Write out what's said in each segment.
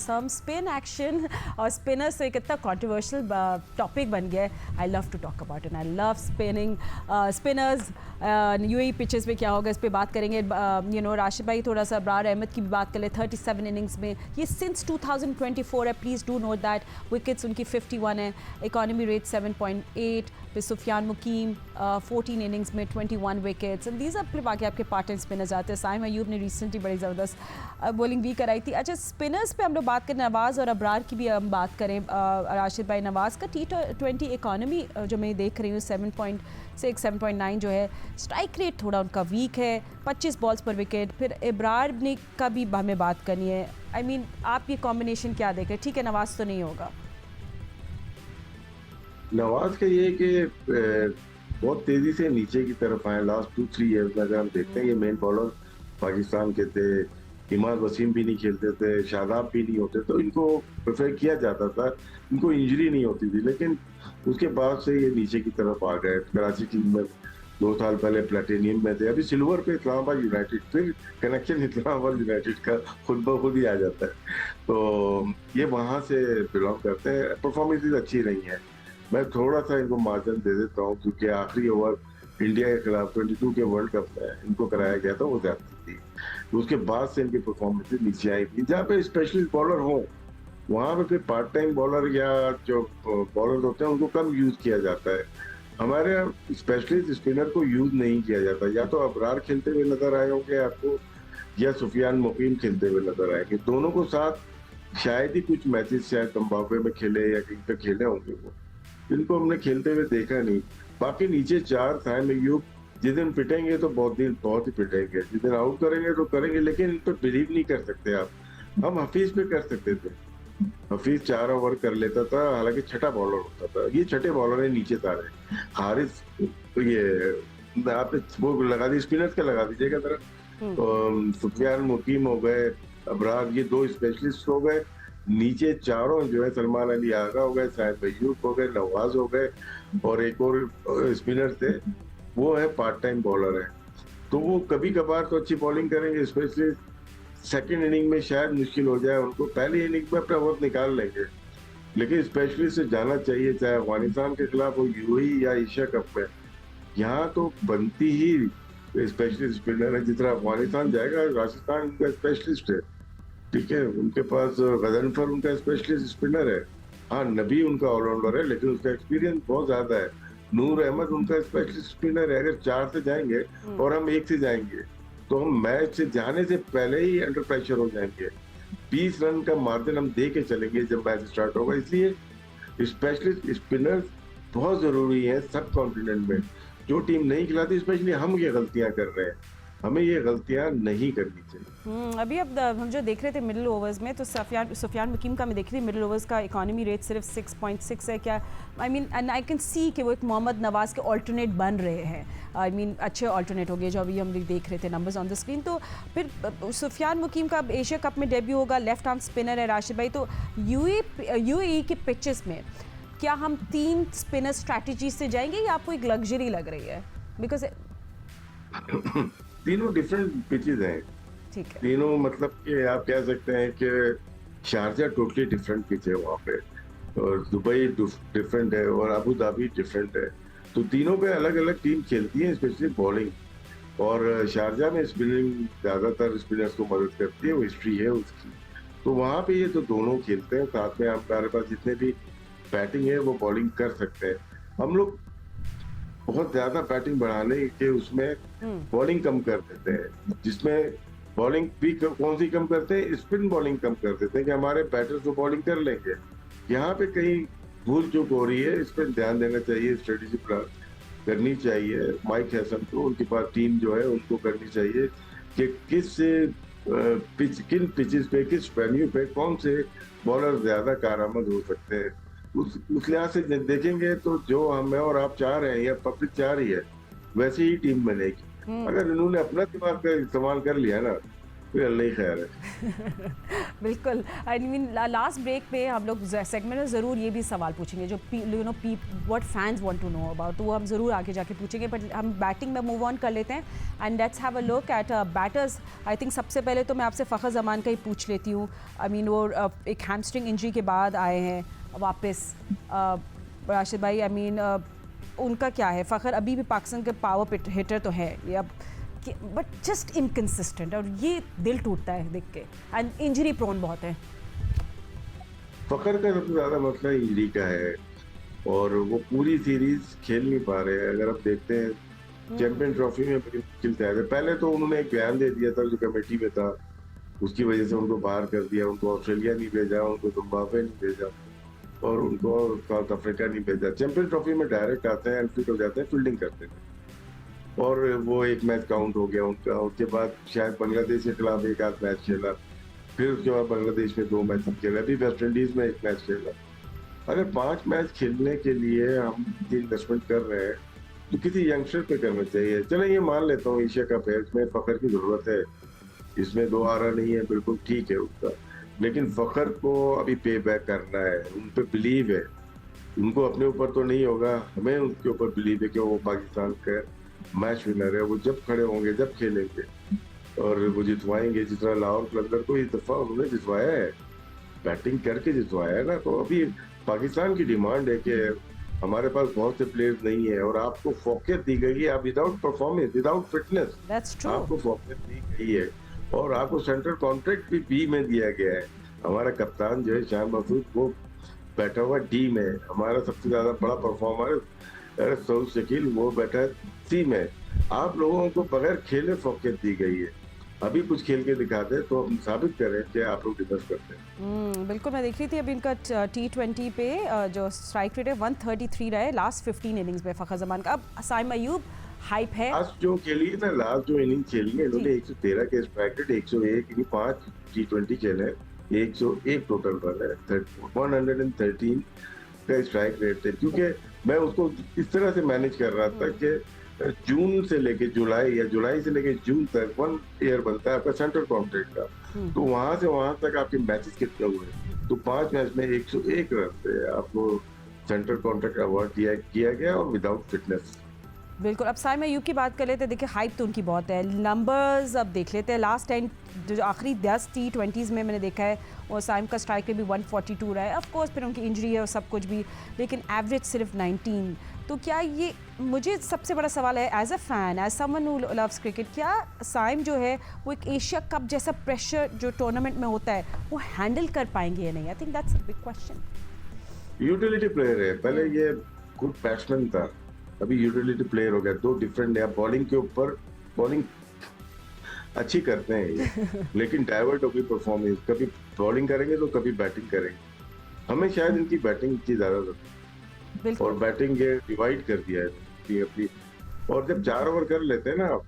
सम spin action और spinners एक इतना कॉन्ट्रोवर्शियल टॉपिक बन गया है. I love to talk about it. I love spinning spinners. UAE pitches में क्या होगा इस पे बात करेंगे. राशिद भाई थोड़ा सा अब्रार अहमद की भी बात कर ले. 37 इनिंग्स में ये सिंस 2024 है. Please do not that. Wickets उनकी 51 है. Economy rate 7.8. फिर सुफियान मुकीम 14 इनिंग्स में 21 विकेट्स. एंड दीज फिर बाकी आपके पार्ट टाइम स्पिनर्स आते हैं. साइम अयूब ने रिसेंटली बड़ी ज़बरदस्त बॉलिंग भी कराई थी. अच्छा, स्पिनर्स पे हम लोग बात करें. नवाज़ और अब्रार की भी हम बात करें. राशिद भाई, नवाज़ का T20 इकॉनमी जो मैं देख रही हूँ 7.6 7.9 जो है. स्ट्राइक रेट थोड़ा उनका वीक है. 25 बॉल्स पर विकेट. फिर इब्रार ने का भी हमें बात करनी है. आई मीन आप ये कॉम्बिनेशन क्या देख रहे हैं? ठीक है, नवाज़ तो नहीं होगा. नवाज का ये कि बहुत तेजी से नीचे की तरफ आए लास्ट 2-3 ईयर्स में. अगर हम देखते हैं ये मेन बॉलर पाकिस्तान के थे. इमाद वसीम भी नहीं खेलते थे, शादाब भी नहीं होते, तो इनको प्रेफर किया जाता था. इनको इंजरी नहीं होती थी. लेकिन उसके बाद से ये नीचे की तरफ आ गए. कराची टीम में 2 साल पहले प्लेटिनियम में थे. अभी सिल्वर पे इस्लामाबाद यूनाइटेड. फिर कनेक्शन इस्लामाबाद यूनाइटेड का खुद ब खुद ही आ जाता है. तो ये वहां से बिलोंग करते हैं. परफॉर्मेंस अच्छी नहीं है. मैं थोड़ा सा इनको मार्जिन दे देता हूँ क्योंकि आखिरी ओवर इंडिया के खिलाफ 22 के वर्ल्ड कप में इनको कराया गया था, वो ज्यादा थी. तो उसके बाद से इनकी परफॉर्मेंस नीचे आई थी. जहाँ पे स्पेशलिस्ट बॉलर हो वहां पे फिर पार्ट टाइम बॉलर या जो बॉलर होते हैं उनको कम यूज किया जाता है. हमारे यहाँ स्पेशलिस्ट स्पिनर को यूज नहीं किया जाता. या तो अबरार खेलते हुए नजर आए होंगे आपको, या सुफियान मुकीम खेलते हुए नजर आएंगे. दोनों को साथ शायद ही कुछ मैचेस शायद जिम्बाब्वे में खेले या कहीं पे खेले होंगे. वो इनको हमने खेलते हुए देखा नहीं. बाकी नीचे 4 साइम अयूब जिस दिन पिटेंगे तो बहुत ही पिटेंगे. जिस दिन आउट करेंगे तो करेंगे, लेकिन इन पर बिलीव नहीं कर सकते आप. हम हफीज पे कर सकते थे. हफीज 4 ओवर कर लेता था, हालांकि छठा बॉलर होता था. ये छठे बॉलर है नीचे तारे. हारिस ये आपने वो लगा दी, स्पिनर्स का लगा दीजिएगा जरा. तो सुफियान मुकीम हो गए, अबरार, ये 2 स्पेशलिस्ट हो गए. नीचे चारों जो है सलमान अली आगा हो गए, साइम अयूब हो गए, नवाज हो गए, और एक और स्पिनर थे, वो है पार्ट टाइम बॉलर है. तो वो कभी कभार तो अच्छी बॉलिंग करेंगे. स्पेशली सेकंड इनिंग में शायद मुश्किल हो जाए उनको. पहली इनिंग में अपना वक्त निकाल लेंगे. लेकिन स्पेशली से जाना चाहिए, चाहे अफगानिस्तान के खिलाफ हो, यूएई या एशिया कप में. यहाँ तो बनती ही स्पेशलिस्ट स्पिनर है. जिस तरह अफगानिस्तान जाएगा, राजस्थान उनका स्पेशलिस्ट है. ठीक है, उनके पास गजनफर उनका स्पेशलिस्ट स्पिनर है. हाँ, नबी उनका ऑलराउंडर है, लेकिन उसका एक्सपीरियंस बहुत ज्यादा है. नूर अहमद उनका स्पेशलिस्ट स्पिनर है. अगर 4 से जाएंगे और हम 1 से जाएंगे तो हम मैच से जाने से पहले ही अंडर प्रेशर हो जाएंगे. 20 रन का मार्जिन हम दे के चलेंगे जब मैच स्टार्ट होगा. इसलिए स्पेशलिस्ट स्पिनर बहुत जरूरी है सब कॉन्टिनेंट में. जो टीम नहीं खिलाती, स्पेशली हम ये गलतियां कर रहे हैं. हमें ये गलतियां नहीं करनी चाहिए. अभी अब हम जो देख रहे थे मिडिल ओवर्स में, तो सुफियान मुकीम का मैं देख रही थी. मिडिल ओवर्स का इकॉनमी रेट सिर्फ 6.6 है. क्या I mean, and I can see कि वो एक मोहम्मद नवाज़ के ऑल्टरनेट बन रहे हैं. आई मीन अच्छे ऑल्टरनेट हो गए जो अभी हम देख रहे थे नंबर्स ऑन द स्क्रीन. तो फिर सुफियान मुकीम का अब एशिया कप में डेब्यू होगा. लेफ्ट आर्म स्पिनर है राशिद भाई. तो यूएई के पिचेस में क्या हम 3 स्पिनर स्ट्रैटेजी से जाएंगे या आपको एक लग्जरी लग रही है? बिकॉज तीनों डिफरेंट पिचेस हैं. ठीक है, तीनों मतलब कि आप कह सकते हैं कि शारजा टोटली डिफरेंट पिच है वहाँ पे, और दुबई डिफरेंट है, और अबू धाबी डिफरेंट है. तो तीनों पे अलग अलग टीम खेलती है, स्पेशली बॉलिंग. और शारजा में स्पिनिंग ज्यादातर स्पिनर्स को मदद करती है, वो हिस्ट्री है उसकी. तो वहाँ पे ये तो दोनों खेलते हैं साथ में. हमारे पास जितने भी बैटिंग है वो बॉलिंग कर सकते हैं. हम लोग बहुत ज्यादा बैटिंग बढ़ाने के उसमें बॉलिंग कम कर देते हैं, जिसमें बॉलिंग भी कौन सी कम करते हैं, स्पिन बॉलिंग कम कर देते हैं कि हमारे बैटर्स तो बॉलिंग कर लेंगे. यहाँ पे कहीं भूल चूक हो रही है. इस पर ध्यान देना चाहिए, स्ट्रेटेजी प्लान करनी चाहिए. माइक हैसन को, उनके पास टीम जो है उनको करनी चाहिए कि किन पिचेस पे, किस वेन्यू पे कौन से बॉलर ज्यादा कारआमद हो सकते हैं. उस लिहाज से देखेंगे तो जो हमें और आप चाह रहे हैं या पब्लिक चाह रही है, वैसे ही टीम बनेगी. अगर इन्होंने अपना दिमाग का इस्तेमाल कर लिया ना, फिर अल्लाह ही खैर है। बिल्कुल। आई मीन लास्ट ब्रेक पे हम लोग सेगमेंट में ज़रूर ये भी सवाल पूछेंगे जो what fans want to know about, तो वो हम ज़रूर आगे जाके पूछेंगे, बट हम बैटिंग में मूव ऑन कर लेते हैं and let's have a look at batters. I think सबसे पहले तो मैं आपसे फ़खर जमान का ही पूछ लेती हूँ। आई मीन वो एक हैमस्ट्रिंग इंजरी के बाद आए हैं वापस। राशिद भाई, आई मीन उनका क्या है? फ़खर अभी भी पाकिस्तान के पावर हिटर तो है ये अब, बट जस्ट इनकन्सिस्टेंट, और ये दिल टूटता है देख के, एंड इंजरी प्रोन बहुत है। फखर का सबसे ज्यादा मसला इंजरी का है और वो पूरी सीरीज खेल नहीं पा रहे हैं। अगर आप देखते हैं चैंपियन ट्रॉफी में बड़ी मुश्किल से आए थे। पहले तो उन्होंने एक बयान दे दिया था जो कमेटी में था, उसकी वजह से उनको बाहर कर दिया, उनको ऑस्ट्रेलिया नहीं भेजा, उनको जिम्बाब्वे नहीं भेजा और उनको साउथ अफ्रीका नहीं भेजा। चैंपियन ट्रॉफी में डायरेक्ट आते हैं, अनफिट हो जाते हैं, फील्डिंग करते थे और वो एक मैच काउंट हो गया उनका। उसके बाद शायद बांग्लादेश के खिलाफ एक आध मैच खेला, फिर उसके बाद बांग्लादेश में 2 मैच खेला, अभी वेस्ट इंडीज में 1 मैच खेला। अगर 5 मैच खेलने के लिए हम इन्वेस्टमेंट कर रहे हैं तो किसी यंगस्टर पे करना चाहिए। चले ये मान लेता हूँ एशिया कप है, इसमें फखर की जरूरत है, इसमें 2 आरा नहीं है, बिल्कुल ठीक है उसका, लेकिन फखर को अभी पे बैक करना है। उन पे बिलीव है, उनको अपने ऊपर तो नहीं होगा, हमें उनके ऊपर बिलीव है कि वो पाकिस्तान का मैच विनर है। वो जब खड़े होंगे, जब खेलेंगे और वो जितवाएंगे, जिस तरह लाहौर कलंदर को इस दफा उन्होंने जितवाया है, बैटिंग करके जितवाया है ना। तो अभी पाकिस्तान की डिमांड है कि हमारे पास बहुत से प्लेयर्स नहीं है और आपको फोकस दी गई है। आप विदाउट परफॉर्मेंस, विदाउट फिटनेस आपको फोकस दी गई है और आपको सेंट्रल कॉन्ट्रैक्ट भी बी में दिया गया है। हमारा कप्तान जो है शान मसूद, वो बैठा हुआ डी में। हमारा सबसे ज्यादा बड़ा परफॉर्मर सऊद शकील, वो बैठा है सी में। आप लोगों को बगैर खेले फोकस दी गई है। अभी कुछ खेल के दिखाते तो हम साबित करें कि आप लोग डिफेंस करते हैं। बिल्कुल। मैं देख रही थी अभी इनका T20 पे जो स्ट्राइक रेट है 133 रहा है लास्ट 15 इनिंग्स में फ़खर जमान का। अब साइम अयूब हाइप है। लास्ट जो खेली है ना, लास्ट जो इनिंग खेली है इन्होंने 113 के स्ट्राइक रेट, 101 यानी 5 T20 खेले, 101 टोटल रन है, 113 का स्ट्राइक रेट है। क्योंकि मैं उसको इस तरह से मैनेज कर रहा था कि जून से लेके जुलाई या जुलाई से लेके जून तक 1 ईयर बनता है आपका सेंट्रल कॉन्ट्रैक्ट का, तो वहां से वहां तक आपके मैचेस कितने हुए, तो 5 मैच में 101 रन से आपको सेंट्रल कॉन्ट्रैक्ट अवार्ड किया गया और विदाउट फिटनेस। बिल्कुल। अब साइम अयूब की बात कर लेते हैं। देखिए हाइप तो उनकी बहुत है, नंबर्स अब देख लेते हैं। लास्ट टाइम जो आखिरी 10 T20s में मैंने देखा है और साइम का स्ट्राइक रेट भी 142 रहा है। ऑफ कोर्स फिर उनकी इंजरी है और सब कुछ भी, लेकिन एवरेज सिर्फ 19। तो क्या ये, मुझे सबसे बड़ा सवाल है as a fan, as someone who loves cricket, क्या साइम जो है वो एक एशिया कप जैसा प्रेशर जो टूर्नामेंट में होता है वो हैंडल कर पाएंगे या नहीं? I think that's a big question. Utility player है, पहले ये गुड बैट्समैन था, अभी यूटिलिटी प्लेयर हो गया। 2 डिफरेंट है। बॉलिंग के ऊपर बॉलिंग अच्छी करते हैं ये लेकिन डाइवर्ट होगी परफॉर्मेंस, कभी बॉलिंग करेंगे तो कभी बैटिंग करेंगे। हमें शायद इनकी बैटिंग की ज्यादा जरूरत है और बैटिंग ये डिवाइड कर दिया है अपनी। और जब 4 ओवर कर लेते हैं ना आप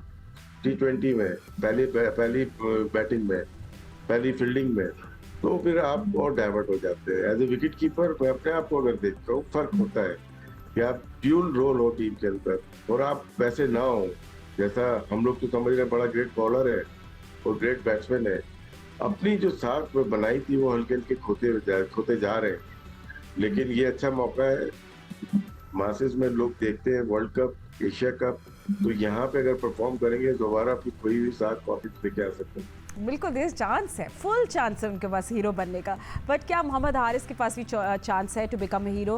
T20 में, पहली बैटिंग में, पहली फील्डिंग में, तो फिर आप और डाइवर्ट हो जाते हैं। एज ए विकेट कीपर मैं अपने आप को अगर देखता हूँ, फर्क होता है कि आप ड्यूल रोल हो टीम के अंदर और आप वैसे ना हो जैसा हम लोग तो समझ रहे हैं। बड़ा ग्रेट बॉलर है और ग्रेट बैट्समैन है, अपनी जो साख में बनाई थी वो हल्के हल्के खोते जा रहे हैं। लेकिन ये अच्छा मौका है, मासेस में लोग देखते हैं वर्ल्ड कप, एशिया कप, तो यहाँ पे अगर परफॉर्म करेंगे दोबारा अपनी खोई हुई साख वापस लेके आ सकते हैं। बिल्कुल, देयर चांस है, फुल चांस है उनके पास हीरो बनने का। बट क्या मोहम्मद हारिस के पास भी चांस है टू बिकम ए हीरो?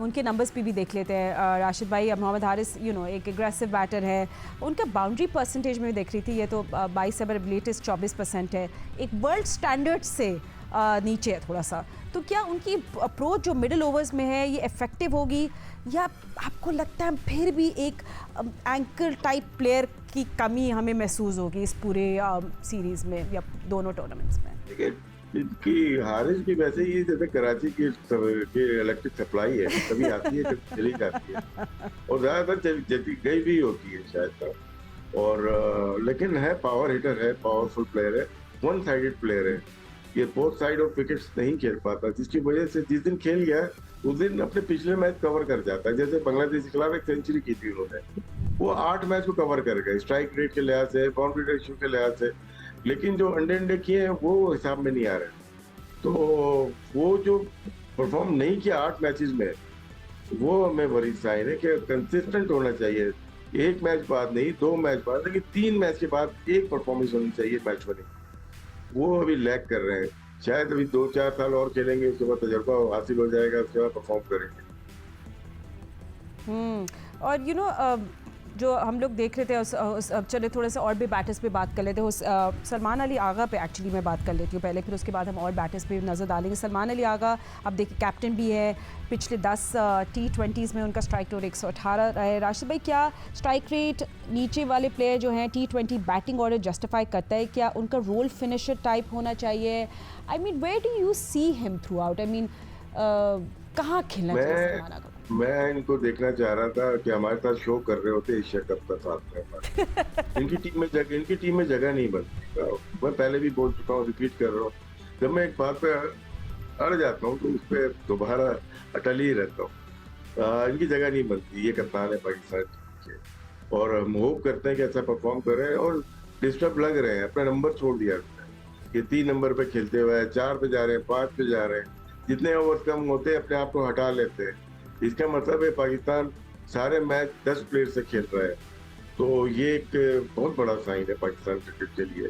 उनके नंबर्स भी देखते लेते हैं राशिद भाई। मोहम्मद हारिस एक एग्रेसिव बैटर है। उनका बाउंड्री परसेंटेज में देख रही थी, ये तो 22 है, लेटेस्ट 24% है, एक वर्ल्ड स्टैंडर्ड से नीचे है थोड़ा सा। तो क्या उनकी अप्रोच जो मिडिल ओवर्स में है ये इफेक्टिव होगी, या आपको लगता है फिर भी एक एंकर टाइप प्लेयर की कमी हमें महसूस होगी इस पूरे सीरीज में या दोनों टूर्नामेंट्स में? इनकी हारिस भी वैसे ही जैसे कराची की इलेक्ट्रिक सप्लाई है, कभी आती है कभी चली जाती है और ज्यादातर चली गई भी होती है शायद। और लेकिन है पावर हिटर है, पावरफुल प्लेयर है, 1 साइडेड प्लेयर है। ये बोथ साइड ऑफ विकेट्स नहीं खेल पाता, जिसकी वजह से जिस दिन खेल गया उस दिन अपने पिछले मैच कवर कर जाता है। जैसे बांग्लादेश के खिलाफ एक सेंचुरी की थी उन्होंने, वो 8 मैच को कवर कर गए, स्ट्राइक रेट के लिहाज से, बाउंड्री रेशियो के लिहाज से। लेकिन जो अंडे किए हैं वो हिसाब में नहीं आ रहे। तो वो जो परफॉर्म नहीं किया 8 मैचेस में, वो हमें वरी साइन है कि कंसिस्टेंट होना चाहिए। एक मैच बाद नहीं, 2 मैच बाद, लेकिन 3 मैच के बाद एक परफॉर्मेंस होनी चाहिए मैच विनिंग। वो अभी लैग कर रहे हैं। शायद अभी 2-4 साल और खेलेंगे, उसके बाद तजुर्बा हासिल हो जाएगा, उसके बाद परफॉर्म करेंगे। और जो हम लोग देख रहे थे अब चले थोड़ा सा और भी बैटर्स पे बात कर लेते हैं। सलमान अली आगा पे एक्चुअली मैं बात कर लेती हूँ पहले, फिर उसके बाद हम और बैटर्स पे नज़र डालेंगे। सलमान अली आगा अब देखिए कैप्टन भी है, पिछले 10 T20s में उनका स्ट्राइक रेट 118 रहा है। राशिद भाई, क्या स्ट्राइक रेट नीचे वाले प्लेयर जो हैं T20 बैटिंग ऑर्डर जस्टिफाई करता है? क्या उनका रोल फिनिशर टाइप होना चाहिए? I mean where do you see him throughout? I mean कहाँ खेलना चाहिए सलमान आगा? मैं इनको देखना चाह रहा था कि हमारे साथ शो कर रहे होते एशिया कप का साथ में हमारे। इनकी टीम में जगह नहीं बनती। मैं पहले भी बोल चुका हूँ, रिपीट कर रहा हूँ। जब मैं एक बात पे अड़ जाता हूँ तो उस पर दोबारा अटल ही रहता हूँ। इनकी जगह नहीं बनती, ये कप्तान है पाकिस्तान टीम के, और हम होप करते हैं कि अच्छा परफॉर्म करें। और डिस्टर्ब लग रहे हैं, अपना नंबर छोड़ दिया कि 3 नंबर पे खेलते हुए 4 पे जा रहे हैं, 5 पे जा रहे हैं। जितने ओवर कम होते हैं अपने आप को हटा लेते हैं। इसका मतलब है पाकिस्तान सारे मैच 10 प्लेयर से खेल रहा है। तो ये एक बहुत बड़ा साइन है पाकिस्तान क्रिकेट के लिए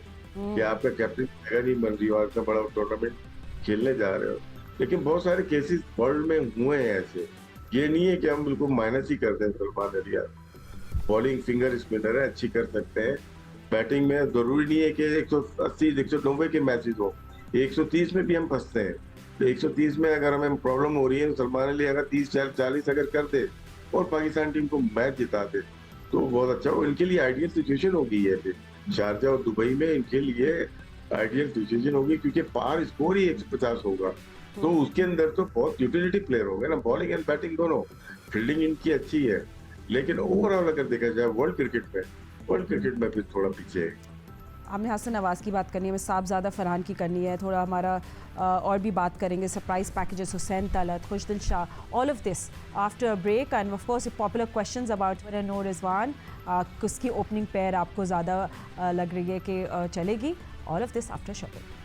कि आपका कैप्टन जगह नहीं बन रही हो, इतना बड़ा टूर्नामेंट खेलने जा रहे हो। लेकिन बहुत सारे केसेस वर्ल्ड में हुए हैं ऐसे। ये नहीं है कि हम बिल्कुल माइनस ही कर दें Salman Ali. Bowling finger spinner है, अच्छी कर सकते हैं। बैटिंग में जरूरी नहीं है कि 180 190 के मैचेस हो, 130 में भी हम फंसते हैं। तो 130 में अगर हमें प्रॉब्लम हो रही है, तो सलमान अली अगर 30-40 अगर कर दे और पाकिस्तान टीम को मैच जिता दे तो बहुत अच्छा हो। इनके लिए आइडियल सिचुएशन हो गई है फिर शारजा और दुबई में। इनके लिए आइडियल सिचुएशन होगी क्योंकि पार स्कोर ही 150 होगा। तो उसके अंदर तो बहुत यूटिलिटी प्लेयर होंगे ना, बॉलिंग एंड बैटिंग दोनों। फील्डिंग इनकी अच्छी है, लेकिन ओवरऑल अगर देखा जाए वर्ल्ड क्रिकेट में फिर थोड़ा पीछे है। हमने हसन नवाज़ की बात करनी है, हमें साहबज़ादा फरहान की करनी है, थोड़ा हमारा और भी बात करेंगे। Surprise packages, Hussain Talat, Khushdil Shah, all of this after break. And of course popular questions about Noor Rizwan, किसकी ओपनिंग पेयर आपको ज़्यादा लग रही है कि चलेगी? All of this after shopping.